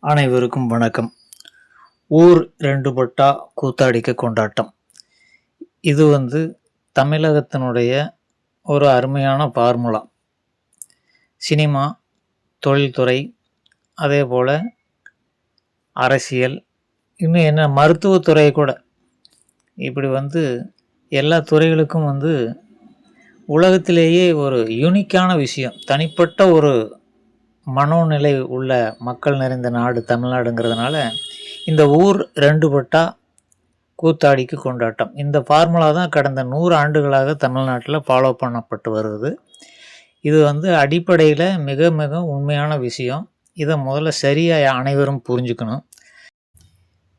அனைவருக்கும் வணக்கம். ஊர் ரெண்டு பட்டா கூத்தாடிக்க கொண்டாட்டம். இது தமிழகத்தினுடைய ஒரு அருமையான ஃபார்முலா. சினிமா, தொழில்துறை, அதே போல் அரசியல், இன்னும் என்ன மருத்துவத்துறை கூட. இப்படி எல்லா துறைகளுக்கும் உலகத்திலேயே ஒரு யூனிக்கான விஷயம், தனிப்பட்ட ஒரு மனோநிலை உள்ள மக்கள் நிறைந்த நாடு தமிழ்நாடுங்கிறதுனால இந்த ஊர் ரெண்டு பட்டா கூத்தாடிக்கு கொண்டாட்டம். இந்த ஃபார்முலா தான் கடந்த 100 ஆண்டுகளாக தமிழ்நாட்டில் ஃபாலோ பண்ணப்பட்டு வருது. இது அடிப்படையில் மிக மிக உண்மையான விஷயம். இதை முதல்ல சரியாக அனைவரும் புரிஞ்சுக்கணும்.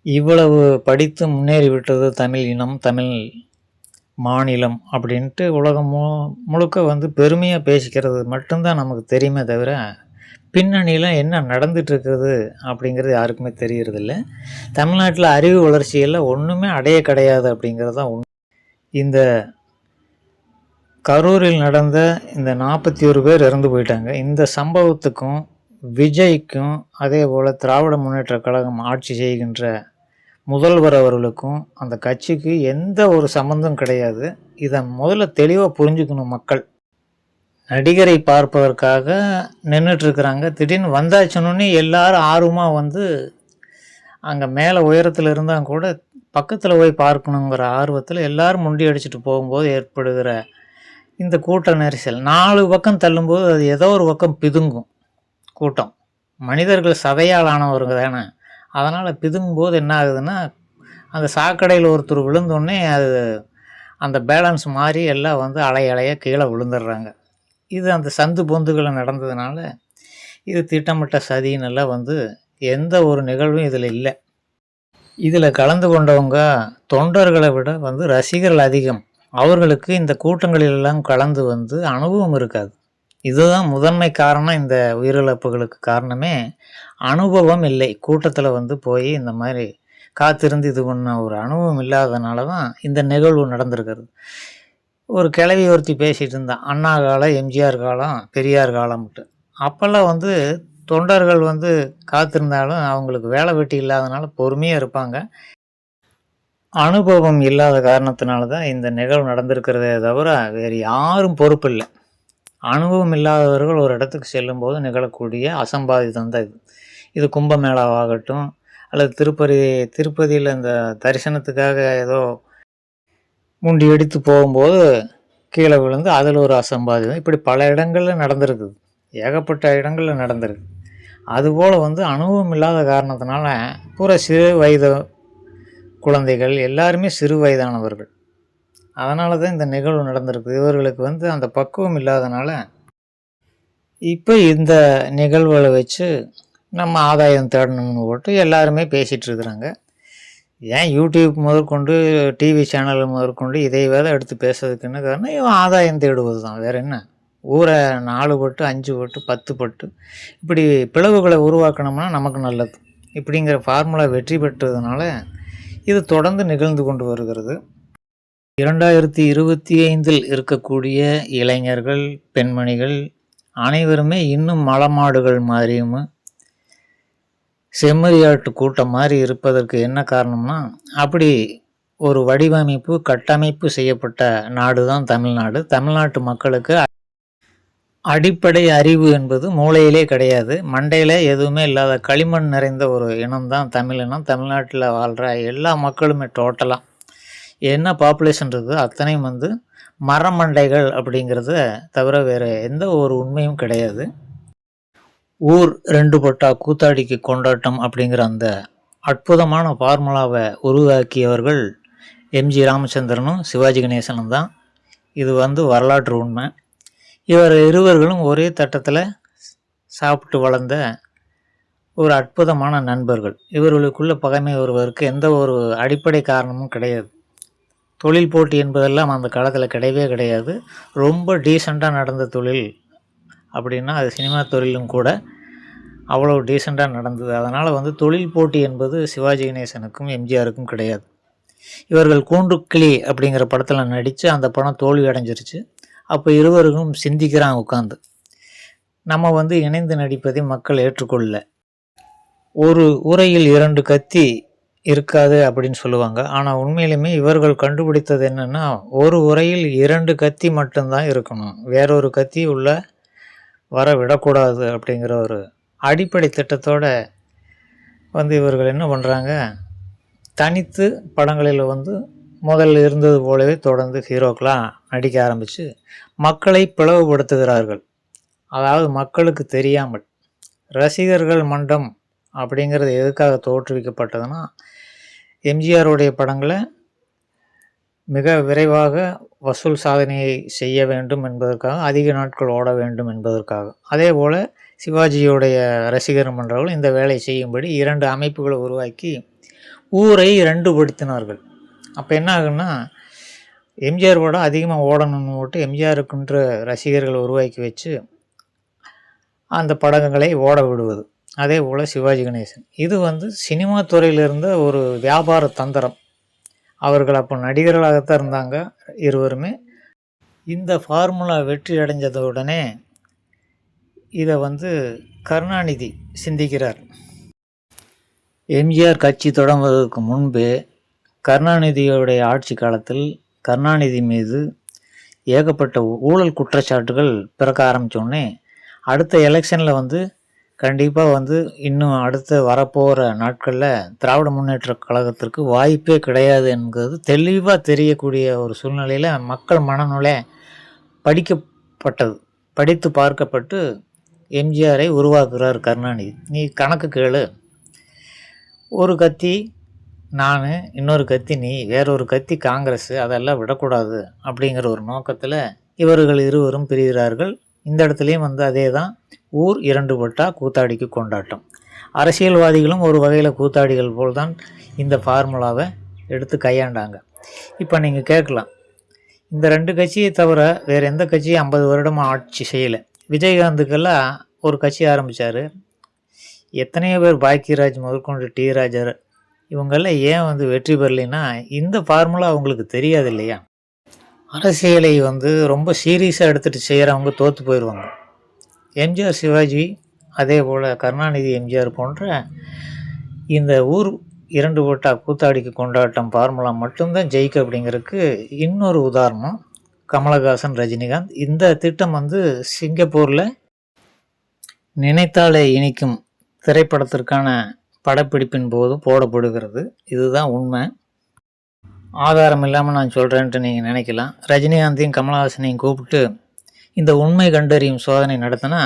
இவ்வளவு படித்து முன்னேறிவிட்டது தமிழ் இனம், தமிழ் மாநிலம் அப்படின்ட்டு உலகம் முழுக்க பெருமையாக பேசிக்கிறது மட்டும்தான் நமக்கு தெரியுமே தவிர பின்னணியில் என்ன நடந்துட்டுருக்குது அப்படிங்கிறது யாருக்குமே தெரியறதில்ல. தமிழ்நாட்டில் அறிவு வளர்ச்சியில் ஒன்றுமே அடைய கிடையாது அப்படிங்கிறது தான் உண்மை. இந்த கரூரில் நடந்த இந்த 41 பேர் இறந்து போயிட்டாங்க. இந்த சம்பவத்துக்கும் விஜய்க்கும் அதே போல் திராவிட முன்னேற்ற கழகம் ஆட்சி செய்கின்ற முதல்வர் அவர்களுக்கும் அந்த கட்சிக்கு எந்த ஒரு சம்பந்தம் கிடையாது. இதை முதல்ல தெளிவாக புரிஞ்சுக்கணும் மக்கள். நடிகரை பார்ப்பதற்காக நின்றுட்டுருக்குறாங்க. திடீர்னு வந்தாச்சுன்னு எல்லாரும் ஆர்வமாக அங்கே மேலே உயரத்தில் இருந்தால் கூட பக்கத்தில் போய் பார்க்கணுங்கிற ஆர்வத்தில் எல்லோரும் முண்டி அடிச்சுட்டு போகும்போது ஏற்படுகிற இந்த கூட்ட நெரிசல் 4 பக்கம் தள்ளும்போது அது ஏதோ ஒரு பக்கம் பிதுங்கும். கூட்டம் மனிதர்கள் சதையால் ஆனவர்கள் தானே. அதனால் பிதுங்கும்போது என்ன ஆகுதுன்னா, அந்த சாக்கடையில் ஒருத்தர் விழுந்தோடனே அது அந்த பேலன்ஸ் மாதிரி எல்லாம் அலையாக கீழே விழுந்துடுறாங்க. இது அந்த சந்து பொந்துகளை நடந்ததுனால இது திட்டமிட்ட சதின்னெல்லாம் எந்த ஒரு நிகழ்வும் இதில் இல்லை. இதில் கலந்து கொண்டவங்க தொண்டர்களை விட ரசிகர்கள் அதிகம். அவர்களுக்கு இந்த கூட்டங்களிலெல்லாம் கலந்து அனுபவம் இருக்காது. இதுதான் முதன்மை காரணம். இந்த உயிரிழப்புகளுக்கு காரணமே அனுபவம் இல்லை. கூட்டத்தில் போய் இந்த மாதிரி காத்திருந்து இது பண்ண ஒரு அனுபவம் இல்லாதனால தான் இந்த நிகழ்வு நடந்திருக்கிறது. ஒரு கிழவி ஒருத்தி பேசிகிட்டு இருந்தான், அண்ணா காலம், எம்ஜிஆர் காலம், பெரியார் காலம்ட்டு. அப்போல்லாம் தொண்டர்கள் காத்திருந்தாலும் அவங்களுக்கு வேலை வெட்டி இல்லாதனால பொறுமையாக இருப்பாங்க. அனுபவம் இல்லாத காரணத்தினால தான் இந்த நிகழ்வு நடந்திருக்கிறதே தவிர வேறு யாரும் பொறுப்பு இல்லை. அனுபவம் இல்லாதவர்கள் ஒரு இடத்துக்கு செல்லும்போது நிகழக்கூடிய அசம்பாவிதம் தான் இது. இது கும்பமேளாவாகட்டும் அல்லது திருப்பதியில் இந்த தரிசனத்துக்காக ஏதோ முண்டி எடுத்து போகும்போது கீழே விழுந்து அதில் ஒரு அசம்பாவிதம், இப்படி பல இடங்களில் நடந்திருக்குது. ஏகப்பட்ட இடங்களில் நடந்திருக்கு. அதுபோல் அனுபவம் இல்லாத காரணத்தினால பூரா சிறு வயது குழந்தைகள் எல்லாருமே சிறு வயதானவர்கள். அதனால தான் இந்த நிகழ்வு நடந்திருக்கு. இவர்களுக்கு அந்த பக்குவம் இல்லாதனால இப்போ இந்த நிகழ்வுகளை வச்சு நம்ம ஆதாயம் தேடணும்னு போட்டு எல்லாருமே பேசிகிட்டு இருக்கிறாங்க. ஏன் யூடியூப் முதற்கொண்டு டிவி சேனல் முதற்கொண்டு இதை வேலை எடுத்து பேசுறதுக்குன்னு காரணம் இவன் ஆதாயம் தேடுவது தான். வேறு என்ன? ஊரை 4 பட்டு 5 பட்டு 10 பட்டு இப்படி பிளவுகளை உருவாக்கணும்னா நமக்கு நல்லது. இப்படிங்கிற ஃபார்முலா வெற்றி பெற்றதுனால இது தொடர்ந்து நிகழ்ந்து கொண்டு வருகிறது. 2025 இருக்கக்கூடிய இளைஞர்கள், பெண்மணிகள் அனைவருமே இன்னும் மலமாடுகள் மாதிரியும் செம்மறியாட்டு கூட்டம் மாதிரி இருப்பதற்கு என்ன காரணம்னா, அப்படி ஒரு வடிவமைப்பு கட்டமைப்பு செய்யப்பட்ட நாடு தான் தமிழ்நாடு. தமிழ்நாட்டு மக்களுக்கு அடிப்படை அறிவு என்பது மூளையிலே கிடையாது. மண்டையில் எதுவுமே இல்லாத களிமண் நிறைந்த ஒரு இனம்தான் தமிழ் இனம். தமிழ்நாட்டில் வாழ்கிற எல்லா மக்களுமே டோட்டலாக என்ன பாப்புலேஷன் இருக்குது அத்தனையும் மரமண்டைகள் அப்படிங்கிறத தவிர வேறு எந்த ஒரு உண்மையும் கிடையாது. ஊர் ரெண்டு பட்டா கூத்தாடிக்கு கொண்டாட்டம் அப்படிங்கிற அந்த அற்புதமான ஃபார்முலாவை உருவாக்கியவர்கள் எம்ஜி ராமச்சந்திரனும் சிவாஜி கணேசனும் தான். இது வரலாற்று உண்மை. இவர் இருவர்களும் ஒரே தட்டத்தில் சாப்பிட்டு வளர்ந்த ஒரு அற்புதமான நண்பர்கள். இவர்களுக்குள்ள பகைமை வருவதற்கு எந்த ஒரு அடிப்படை காரணமும் கிடையாது. தொழில் போட்டி என்பதெல்லாம் அந்த காலத்தில் கிடையவே கிடையாது. ரொம்ப டீசெண்டாக நடந்த தொழில் அப்படின்னா அது சினிமா தொழிலும் கூட அவ்வளோ டீசெண்டாக நடந்தது. அதனால் தொழில் போட்டி என்பது சிவாஜி கணேசனுக்கும் எம்ஜிஆருக்கும் கிடையாது. இவர்கள் கூண்டுக்கிளி அப்படிங்கிற படத்தில் நடித்து அந்த படம் தோல்வி அடைஞ்சிருச்சு. அப்போ இருவருக்கும் சிந்திக்கிறாங்க உட்காந்து. நம்ம இணைந்து நடிப்பதை மக்கள் ஏற்றுக்கொள்ள. ஒரு உரையில் 2 கத்தி இருக்காது அப்படின்னு சொல்லுவாங்க. ஆனால் உண்மையிலுமே இவர்கள் கண்டுபிடித்தது என்னன்னா, ஒரு உரையில் 2 கத்தி மட்டும்தான் இருக்கணும், வேறொரு கத்தி உள்ள வர விடக்கூடாது அப்படிங்கிற ஒரு அடிப்படை திட்டத்தோட இவர்கள் என்ன பண்ணுறாங்க, தனித்து படங்களில் முதல்ல இருந்தது போலவே தொடர்ந்து ஹீரோக்கெலாம் நடிக்க ஆரம்பித்து மக்களை பிளவுபடுத்துகிறார்கள். அதாவது மக்களுக்கு தெரியாமல். ரசிகர்கள் மன்றம் அப்படிங்கிறது எதுக்காக தோற்றுவிக்கப்பட்டதுன்னா, எம்ஜிஆருடைய படங்களை மிக விரைவாக வசூல் சாதனையை செய்ய வேண்டும் என்பதற்காக, அதிக நாட்கள் ஓட வேண்டும் என்பதற்காக. அதே போல் சிவாஜியுடைய ரசிகர் மன்றங்கள் இந்த வேலை செய்யும்படி 2 அமைப்புகளை உருவாக்கி ஊரை 2 படுத்தினார்கள். அப்போ என்ன ஆகுன்னா, எம்ஜிஆர் படம் அதிகமாக ஓடணும்னு போட்டு எம்ஜிஆருக்குன்ற ரசிகர்களை உருவாக்கி வச்சு அந்த படங்களை ஓட விடுவது. அதே போல் சிவாஜி கணேசன் இது சினிமா துறையில் இருந்த ஒரு வியாபார தந்திரம். அவர்கள் அப்போ நடிகர்களாகத்தான் இருந்தாங்க இருவருமே. இந்த ஃபார்முலா வெற்றி அடைஞ்சதுடனே இதை கருணாநிதி சிந்திக்கிறார். எம்ஜிஆர் கட்சி தொடங்குவதற்கு முன்பே கருணாநிதியுடைய ஆட்சி காலத்தில் கருணாநிதி மீது ஏகப்பட்ட ஊழல் குற்றச்சாட்டுகள் பிறக்க ஆரம்பித்தோடனே, அடுத்த எலெக்ஷனில் கண்டிப்பாக இன்னும் அடுத்து வரப்போகிற நாட்களில் திராவிட முன்னேற்ற கழகத்திற்கு வாய்ப்பே கிடையாது என்கிறது தெளிவாக தெரியக்கூடிய ஒரு சூழ்நிலையில் மக்கள் மனநிலை படித்து பார்க்கப்பட்டு எம்ஜிஆரை உருவாக்குகிறார் கருணாநிதி. நீ கணக்கு கேளு, ஒரு கத்தி நான், இன்னொரு கத்தி நீ, வேறொரு கத்தி காங்கிரஸ், அதெல்லாம் விடக்கூடாது அப்படிங்கிற ஒரு நோக்கத்தில் இவர்கள் இருவரும் பிரிகிறார்கள். இந்த இடத்துலையும் அதே தான், ஊர் 2 பட்டா கூத்தாடிக்கு கொண்டாட்டம். அரசியல்வாதிகளும் ஒரு வகையில் கூத்தாடிகள் போல் தான் இந்த ஃபார்முலாவை எடுத்து கையாண்டாங்க. இப்போ நீங்கள் கேட்கலாம், இந்த 2 கட்சியை தவிர வேறு எந்த கட்சியும் 50 வருடமாக ஆட்சி செய்யலை. விஜயகாந்துக்கெல்லாம் ஒரு கட்சி ஆரம்பித்தார். எத்தனையோ பேர், பாக்கியராஜ் முதற்கொண்டு டி ராஜர், இவங்கெல்லாம் ஏன் வெற்றி பெறலைன்னா, இந்த ஃபார்முலா அவங்களுக்கு தெரியாது இல்லையா. அரசியலை ரொம்ப சீரியஸாக எடுத்துகிட்டு செய்கிறவங்க தோற்று போயிடுவாங்க. எம்ஜிஆர் சிவாஜி, அதே போல் கருணாநிதி எம்ஜிஆர் போன்ற இந்த ஊர் 2 பட்டா கூத்தாடிக்கு கொண்டாட்டம் ஃபார்முலா மட்டும்தான் ஜெயிக்க அப்படிங்கிறதுக்கு இன்னொரு உதாரணம் கமலஹாசன், ரஜினிகாந்த். இந்த திட்டம் சிங்கப்பூரில் நினைத்தாலே இனிக்கும் திரைப்படத்திற்கான படப்பிடிப்பின் போது போடப்படுகிறது. இதுதான் உண்மை. ஆதாரம் இல்லாமல் நான் சொல்கிறேன்ட்டு நீங்கள் நினைக்கலாம். ரஜினிகாந்தையும் கமலஹாசனையும் கூப்பிட்டு இந்த உண்மை கண்டறியும் சோதனை நடத்தினா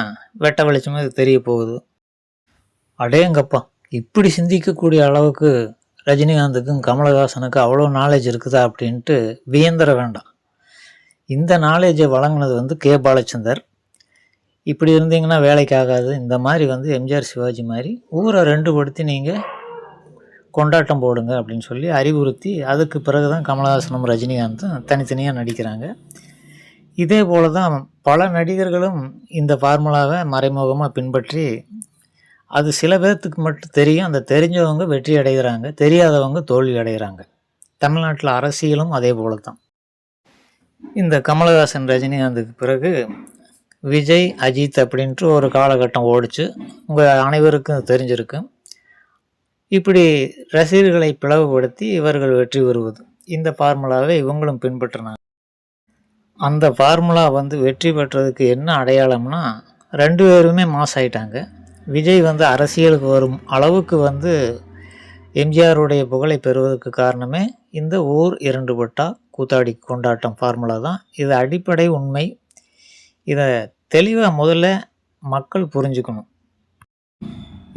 வெட்ட வெளிச்சமாக இது தெரிய போகுது. அடேங்கப்பா, இப்படி சிந்திக்கக்கூடிய அளவுக்கு ரஜினிகாந்துக்கும் கமலஹாசனுக்கும் அவ்வளோ நாலேஜ் இருக்குதா அப்படின்ட்டு வியந்திர வேண்டாம். இந்த நாலேஜை வழங்கினது கே பாலச்சந்தர். இப்படி இருந்தீங்கன்னா வேலைக்கு ஆகாது. இந்த மாதிரி எம்ஜிஆர் சிவாஜி மாதிரி ஊரை 2 படுத்தி நீங்கள் கொண்டாட்டம் போடுங்க அப்படின்னு சொல்லி அறிவுறுத்தி, அதுக்கு பிறகு தான் கமலஹாசனும் ரஜினிகாந்தும் தனித்தனியாக நடிக்கிறாங்க. இதே போல தான் பல நடிகர்களும் இந்த ஃபார்முலாவை மறைமுகமாக பின்பற்றி, அது சில பேர்த்துக்கு மட்டும் தெரியும். அந்த தெரிஞ்சவங்க வெற்றி அடைகிறாங்க, தெரியாதவங்க தோல்வி அடைகிறாங்க. தமிழ்நாட்டில் அரசியலும் அதே போல தான். இந்த கமலஹாசன் ரஜினிகாந்துக்கு பிறகு விஜய், அஜித் அப்படின்ட்டு ஒரு காலகட்டம் ஓடிச்சு. உங்கள் அனைவருக்கும் தெரிஞ்சிருக்கு. இப்படி ரசிகர்களை பிளவுபடுத்தி இவர்கள் வெற்றி பெறுவது, இந்த ஃபார்முலாவை இவங்களும் பின்பற்றினாங்க. அந்த ஃபார்முலா வெற்றி பெற்றதுக்கு என்ன அடையாளம்னா, 2 பேருமே மாஸ் ஆகிட்டாங்க. விஜய் அரசியலுக்கு வரும் அளவுக்கு எம்ஜிஆருடைய புகழை பெறுவதற்கு காரணமே இந்த ஊர் 2 பட்டா கூத்தாடி கொண்டாட்டம் ஃபார்முலா தான். இது அடிப்படை உண்மை. இதை தெளிவாக முதல்ல மக்கள் புரிஞ்சுக்கணும்.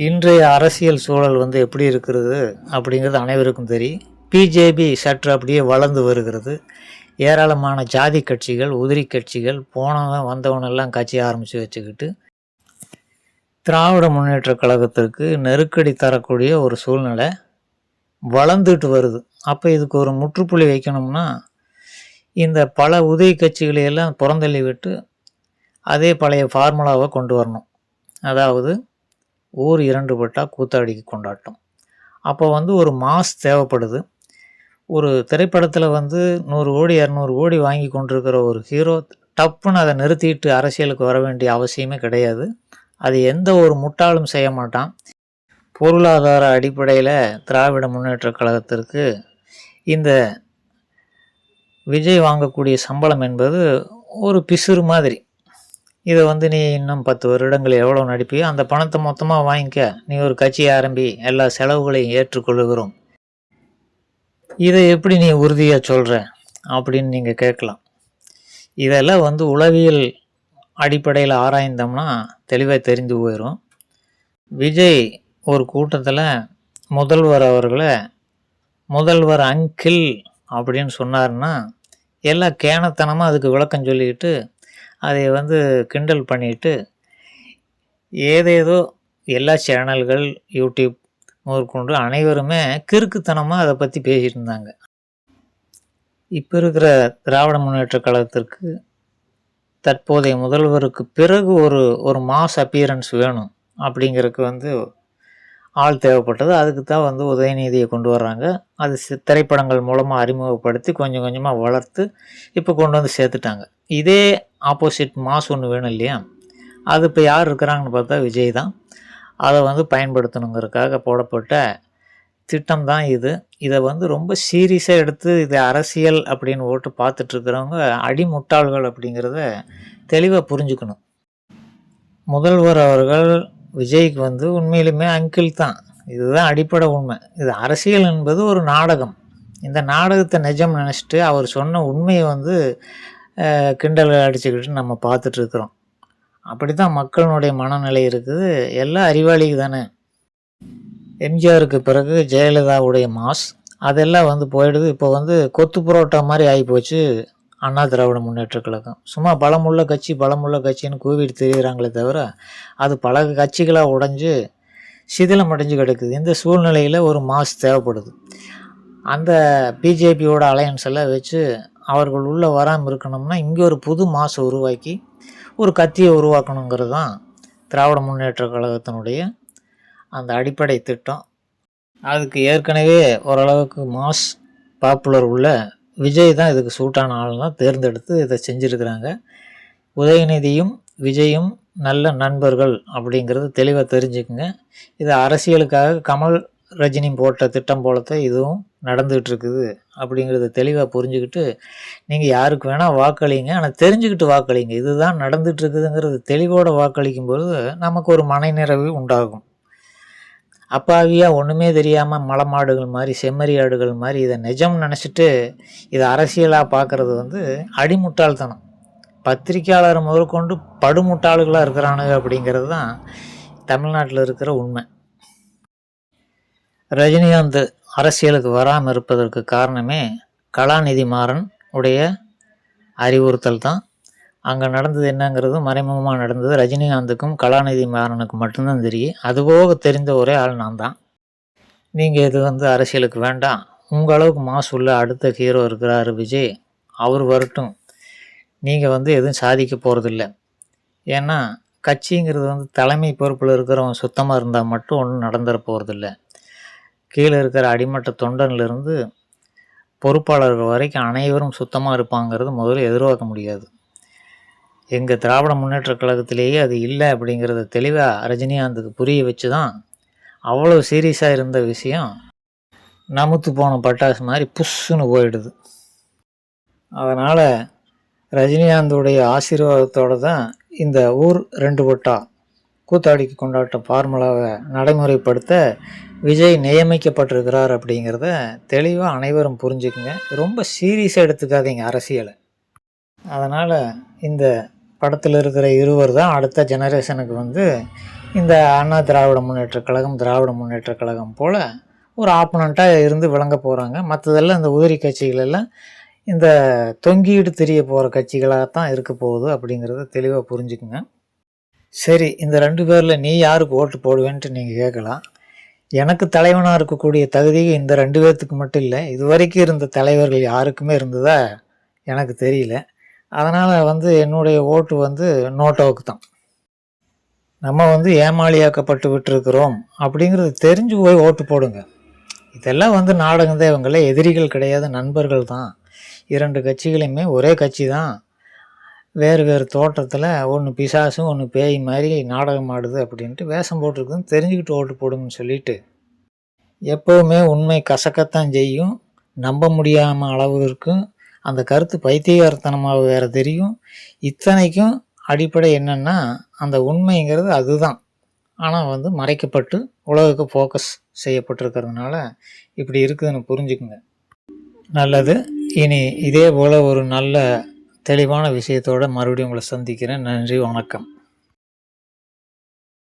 இன்றைய அரசியல் சூழல் எப்படி இருக்கிறது அப்படிங்கிறது அனைவருக்கும் தெரியும். பிஜேபி சற்று அப்படியே வளர்ந்து வருகிறது. ஏராளமான ஜாதி கட்சிகள், உதிரி கட்சிகள், போனவன் வந்தவனெல்லாம் கட்சி ஆரம்பித்து வச்சுக்கிட்டு திராவிட முன்னேற்ற கழகத்திற்கு நெருக்கடி தரக்கூடிய ஒரு சூழ்நிலை வளர்ந்துட்டு வருது. அப்போ இதுக்கு ஒரு முற்றுப்புள்ளி வைக்கணும்னா, இந்த பல உதவி கட்சிகளையெல்லாம் புறந்தள்ளி விட்டு அதே பழைய ஃபார்முலாவை கொண்டு வரணும். அதாவது ஊர் 2 பட்டா கூத்தாடிக்கு கொண்டாட்டம். அப்போ ஒரு மாஸ் தேவைப்படுது. ஒரு திரைப்படத்தில் 100 கோடி 200 கோடி வாங்கி கொண்டிருக்கிற ஒரு ஹீரோ டப்புன்னு அதை நிறுத்திட்டு அரசியலுக்கு வர வேண்டிய அவசியமே கிடையாது. அது எந்த ஒரு முட்டாளும் செய்ய மாட்டான். பொருளாதார அடிப்படையில் திராவிட முன்னேற்றக் கழகத்திற்கு இந்த விஜய் வாங்கக்கூடிய சம்பளம் என்பது ஒரு பிசுறு மாதிரி. இதை வந்து நீ இன்னும் 10 வருடங்கள் எவ்வளோ நடிப்பியோ அந்த பணத்தை மொத்தமாக வாங்கிக்க, நீ ஒரு கட்சி ஆரம்பி, எல்லா செலவுகளையும் ஏற்றுக்கொள்ளுகிறோம், இதை எப்படி நீ உறுதியாக சொல்கிற அப்படின்னு நீங்கள் கேட்கலாம். இதெல்லாம் வந்து உளவியல் அடிப்படையில் ஆராய்ந்தோம்னா தெளிவாக தெரிந்து போயிடும். விஜய் ஒரு கூட்டத்தில் முதல்வர் அவர்களை முதல்வர் அங்கிள் அப்படின்னு சொன்னார்னா எல்லாம் கேனத்தனமாக அதுக்கு விளக்கம் சொல்லிக்கிட்டு அதை வந்து கிண்டல் பண்ணிட்டு ஏதேதோ எல்லா சேனல்கள் யூடியூப் முதற்கொண்டு அனைவருமே கிறுக்குத்தனமாக அதை பற்றி பேசிகிட்டு இருந்தாங்க. இப்போ இருக்கிற திராவிட முன்னேற்ற கழகத்திற்கு தற்போதைய முதல்வருக்கு பிறகு ஒரு மாஸ் அப்பியரன்ஸ் வேணும் அப்படிங்கிறதுக்கு வந்து ஆள் தேவைப்பட்டது. அதுக்கு தான் வந்து உதயநிதியை கொண்டு வர்றாங்க. அது திரைப்படங்கள் மூலமாக அறிமுகப்படுத்தி கொஞ்சம் கொஞ்சமாக வளர்த்து இப்போ கொண்டு வந்து சேர்த்துட்டாங்க. இதே ஆப்போசிட் மாஸ் ஒன்று வேணும் இல்லையா, அது இப்போ யார் இருக்கிறாங்கன்னு பார்த்தா விஜய் தான். அதை வந்து பயன்படுத்தணுங்கிறதுக்காக போடப்பட்ட திட்டம் தான் இது. இதை வந்து ரொம்ப சீரியஸாக எடுத்து இது அரசியல் அப்படின்னு ஓட்டு பார்த்துட்ருக்கிறவங்க அடிமுட்டாள்கள் அப்படிங்கிறத தெளிவாக புரிஞ்சுக்கணும். முதல்வர் அவர்கள் விஜய்க்கு வந்து உண்மையிலுமே அங்கிள் தான். இதுதான் அடிப்படை உண்மை. இது அரசியல் என்பது ஒரு நாடகம். இந்த நாடகத்தை நிஜம் நினச்சிட்டு அவர் சொன்ன உண்மையை வந்து கிண்டல் அடிச்சுக்கிட்டு நம்ம பார்த்துட்ருக்குறோம். அப்படி தான் மக்களினுடைய மனநிலை இருக்குது. எல்லாம் அறிவாளிக்கு தானே. எம்ஜிஆருக்கு பிறகு ஜெயலலிதாவுடைய மாஸ் அதெல்லாம் வந்து போயிடுது. இப்போ வந்து கொத்து புரோட்டா மாதிரி ஆகிப்போச்சு அண்ணா திராவிட முன்னேற்ற கழகம். சும்மா பலமுள்ள கட்சின்னு கூவிட்டு தெரியுறாங்களே தவிர அது பல கட்சிகளாக உடைஞ்சு சிதிலம் அடைஞ்சு கிடக்குது. இந்த சூழ்நிலையில் ஒரு மாஸ் தேவைப்படுது. அந்த பிஜேபியோட அலையன்ஸ் எல்லாம் வச்சு அவர்கள் உள்ளே வராமல் இருக்கணும்னா இங்கே ஒரு புது மாசை உருவாக்கி ஒரு கத்தியை உருவாக்கணுங்கிறது தான் திராவிட முன்னேற்ற கழகத்தினுடைய அந்த அடிப்படை திட்டம். அதுக்கு ஏற்கனவே ஓரளவுக்கு மாஸ் பாப்புலர் உள்ள விஜய் தான் இதுக்கு சூட்டான ஆள் தான் தேர்ந்தெடுத்து இதை செஞ்சுருக்கிறாங்க. உதயநிதியும் விஜயும் நல்ல நண்பர்கள் அப்படிங்கிறது தெளிவாக தெரிஞ்சுக்குங்க. இது அரசியலுக்காக கமல் ரஜினி போட்ட திட்டம் போலத்தான் இதுவும் நடந்துகிட்டு இருக்குது அப்படிங்கிறத தெளிவாக புரிஞ்சுக்கிட்டு நீங்கள் யாருக்கு வேணால் வாக்களிங்க, ஆனால் தெரிஞ்சுக்கிட்டு வாக்களிங்க. இதுதான் நடந்துகிட்டு இருக்குதுங்கிறது தெளிவோடு வாக்களிக்கும் பொழுது நமக்கு ஒரு மனநிறைவு உண்டாகும். அப்பாவியாக ஒன்றுமே தெரியாமல் மலமாடுகள் மாதிரி செம்மறி ஆடுகள் மாதிரி இதை நிஜம் நினச்சிட்டு இதை அரசியலாக பார்க்குறது வந்து அடிமுட்டாள்தனம். பத்திரிக்கையாளர் முதற்கொண்டு படுமுட்டாளுகளாக இருக்கிறானுங்க அப்படிங்கிறது தான் தமிழ்நாட்டில் இருக்கிற உண்மை. ரஜினிகாந்த் அரசியலுக்கு வராமல் இருப்பதற்கு காரணமே கலாநிதி மாறன் உடைய அறிவுறுத்தல் தான். அங்கே நடந்தது என்னங்கிறது மறைமுகமாக நடந்தது. ரஜினிகாந்துக்கும் கலாநிதி மாறனுக்கும் மட்டும்தான் தெரியும். அதுபோக தெரிந்த ஒரே ஆள் நான் தான். நீங்கள் இது வந்து அரசியலுக்கு வேண்டாம், உங்கள் அளவுக்கு மாசு உள்ள அடுத்த ஹீரோ இருக்கிறாரு விஜய், அவர் வரட்டும், நீங்கள் வந்து எதுவும் சாதிக்க போகிறதில்ல. ஏன்னா கட்சிங்கிறது வந்து தலைமை பொறுப்பில் இருக்கிறவங்க சுத்தமாக இருந்தால் மட்டும் ஒன்றும் நடந்துட போகிறதில்ல. கீழே இருக்கிற அடிமட்ட தொண்டன்லேருந்து பொறுப்பாளர்கள் வரைக்கும் அனைவரும் சுத்தமாக இருப்பாங்கிறது முதல்ல எதிர்பார்க்க முடியாது. எங்கள் திராவிட முன்னேற்ற கழகத்திலேயே அது இல்லை அப்படிங்கிறத தெளிவாக ரஜினிகாந்துக்கு புரிய வச்சு தான் அவ்வளோ சீரியஸாக இருந்த விஷயம் நமுத்து போன பட்டாசு மாதிரி புஷ்ஷுன்னு போயிடுது. அதனால் ரஜினிகாந்துடைய ஆசீர்வாதத்தோடு தான் இந்த ஊர் 2 வட்டா கூத்தாடிக்கு கொண்டாட்ட ஃபார்முலாவை நடைமுறைப்படுத்த விஜய் நியமிக்கப்பட்டிருக்கிறார் அப்படிங்கிறத தெளிவாக அனைவரும் புரிஞ்சுக்குங்க. ரொம்ப சீரியஸாக எடுத்துக்காதீங்க அரசியலை. அதனால் இந்த படத்தில் இருக்கிற இருவர் தான் அடுத்த ஜெனரேஷனுக்கு வந்து இந்த அண்ணா திராவிட முன்னேற்ற கழகம் திராவிட முன்னேற்ற கழகம் போல் ஒரு ஆப்பனண்ட்டாக இருந்து விளங்க போகிறாங்க. மற்றதெல்லாம் இந்த உதிரி கட்சிகளெல்லாம் இந்த தொங்கிட்டு தெரிய போகிற கட்சிகளாக தான் இருக்க போகுது அப்படிங்கிறத தெளிவாக புரிஞ்சுக்குங்க. சரி, இந்த 2 பேரில் நீ யாருக்கு ஓட்டு போடுவேன்ட்டு நீங்கள் கேட்கலாம். எனக்கு தலைவனாக இருக்கக்கூடிய தகுதி இந்த 2 பேர்த்துக்கு மட்டும் இல்லை, இது வரைக்கும் இருந்த தலைவர்கள் யாருக்குமே இருந்ததா எனக்கு தெரியல. அதனால் வந்து என்னுடைய ஓட்டு வந்து நோட்டோவுக்கு தான். நம்ம வந்து ஏமாளியாக்கப்பட்டு விட்டுருக்குறோம் அப்படிங்கிறது தெரிஞ்சு போய் ஓட்டு போடுங்க. இதெல்லாம் வந்து நாடகம் தான். இவங்களே எதிரிகள் கிடையாது, நண்பர்கள் தான். 2 கட்சிகளையுமே ஒரே கட்சி தான் வேறு வேறு தோற்றத்தில் ஒன்று பிசாசும் ஒன்று பேய் மாதிரி நாடகம் ஆடுது அப்படின்ட்டு வேஷம் போட்டிருக்குன்னு தெரிஞ்சுக்கிட்டு ஓட்டு போடுங்கன்னு சொல்லிட்டு, எப்போவுமே உண்மை கசக்கத்தான் செய்யும், நம்ப முடியாமல் அளவிற்கும் அந்த கருத்து பைத்தியகாரத்தனமாக வேறு தெரியும். இத்தனைக்கும் அடிப்படை என்னென்னா, அந்த உண்மைங்கிறது அதுதான். ஆனால் மறைக்கப்பட்டு உலகுக்கு ஃபோக்கஸ் செய்யப்பட்டிருக்கிறதுனால இப்படி இருக்குதுன்னு புரிஞ்சுக்குங்க. நல்லது. இனி இதே போல் ஒரு நல்ல தெளிவான விஷயத்தோடு மறுபடியும் உங்களை சந்திக்கிறேன். நன்றி, வணக்கம்.